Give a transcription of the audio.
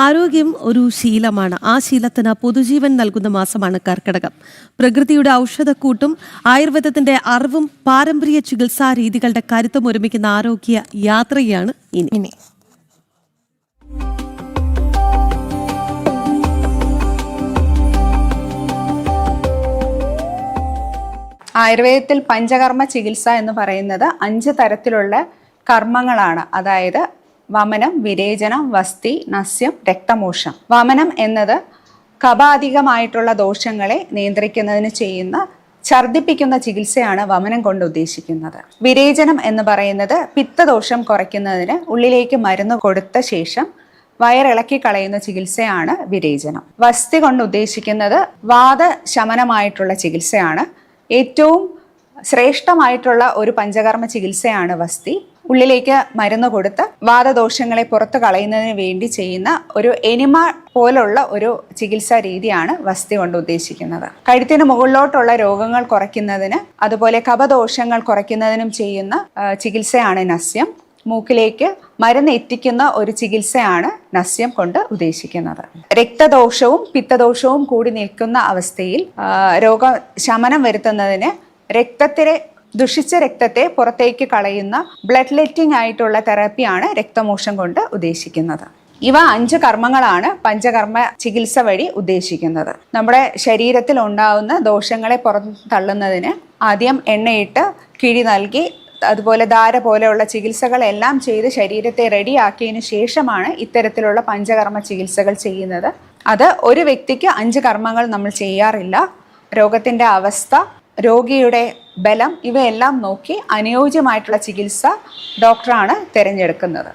ആരോഗ്യം ഒരു ശീലമാണ്. ആ ശീലത്തിന് പൊതുജീവൻ നൽകുന്ന മാസമാണ് കർക്കിടകം. പ്രകൃതിയുടെ ഔഷധക്കൂട്ടും ആയുർവേദത്തിന്റെ അറിവും പാരമ്പര്യ ചികിത്സാ രീതികളുടെ കരുത്തും ഒരുമിക്കുന്ന ആരോഗ്യ യാത്രയാണ് ഇനി. ആയുർവേദത്തിൽ പഞ്ചകർമ്മ ചികിത്സ എന്ന് പറയുന്നത് 5 തരത്തിലുള്ള കർമ്മങ്ങളാണ്. അതായത് വമനം, വിരേചനം, വസ്തി, നസ്യം, രക്തമോക്ഷം. വമനം എന്നത് കപാധികമായിട്ടുള്ള ദോഷങ്ങളെ നിയന്ത്രിക്കുന്നതിന് ചെയ്യുന്ന ഛർദിപ്പിക്കുന്ന ചികിത്സയാണ് വമനം കൊണ്ട് ഉദ്ദേശിക്കുന്നത്. വിരേചനം എന്ന് പറയുന്നത് പിത്തദോഷം കുറയ്ക്കുന്നതിന് ഉള്ളിലേക്ക് മരുന്ന് കൊടുത്ത ശേഷം വയറിളക്കി കളയുന്ന ചികിത്സയാണ് വിരേചനം. വസ്തി കൊണ്ട് ഉദ്ദേശിക്കുന്നത് വാദശമനമായിട്ടുള്ള ചികിത്സയാണ്. ഏറ്റവും ശ്രേഷ്ഠമായിട്ടുള്ള ഒരു പഞ്ചകർമ്മ ചികിത്സയാണ് വസ്തി. ഉള്ളിലേക്ക് മരുന്ന് കൊടുത്ത് വാദദോഷങ്ങളെ പുറത്ത് കളയുന്നതിന് വേണ്ടി ചെയ്യുന്ന ഒരു എനിമ പോലുള്ള ഒരു ചികിത്സാ രീതിയാണ് വസ്തി കൊണ്ട് ഉദ്ദേശിക്കുന്നത്. കഴുത്തിന് മുകളിലോട്ടുള്ള രോഗങ്ങൾ കുറയ്ക്കുന്നതിന് അതുപോലെ കഫദോഷങ്ങൾ കുറയ്ക്കുന്നതിനും ചെയ്യുന്ന ചികിത്സയാണ് നസ്യം. മൂക്കിലേക്ക് മരുന്ന് എത്തിക്കുന്ന ഒരു ചികിത്സയാണ് നസ്യം കൊണ്ട് ഉദ്ദേശിക്കുന്നത്. രക്തദോഷവും പിത്തദോഷവും കൂടി നിൽക്കുന്ന അവസ്ഥയിൽ രോഗശമനം വരുത്തുന്നതിന് ദുഷിച്ച രക്തത്തെ പുറത്തേക്ക് കളയുന്ന ബ്ലഡ് ലെറ്റിംഗ് ആയിട്ടുള്ള തെറാപ്പിയാണ് രക്തമോക്ഷം കൊണ്ട് ഉദ്ദേശിക്കുന്നത്. ഇവ 5 കർമ്മങ്ങളാണ് പഞ്ചകർമ്മ ചികിത്സ വഴി ഉദ്ദേശിക്കുന്നത്. നമ്മുടെ ശരീരത്തിൽ ഉണ്ടാവുന്ന ദോഷങ്ങളെ പുറന്തള്ളുന്നതിന് ആദ്യം എണ്ണയിട്ട് കിഴി നൽകി അതുപോലെ ധാര പോലെയുള്ള ചികിത്സകളെല്ലാം ചെയ്ത് ശരീരത്തെ റെഡിയാക്കിയതിന് ശേഷമാണ് ഇത്തരത്തിലുള്ള പഞ്ചകർമ്മ ചികിത്സകൾ ചെയ്യുന്നത്. അത് ഒരു വ്യക്തിക്ക് 5 കർമ്മങ്ങൾ നമ്മൾ ചെയ്യാറില്ല. രോഗത്തിൻ്റെ അവസ്ഥ, രോഗിയുടെ ബലം ഇവയെല്ലാം നോക്കി അനുയോജ്യമായിട്ടുള്ള ചികിത്സ ഡോക്ടറാണ് തിരഞ്ഞെടുക്കുന്നത്.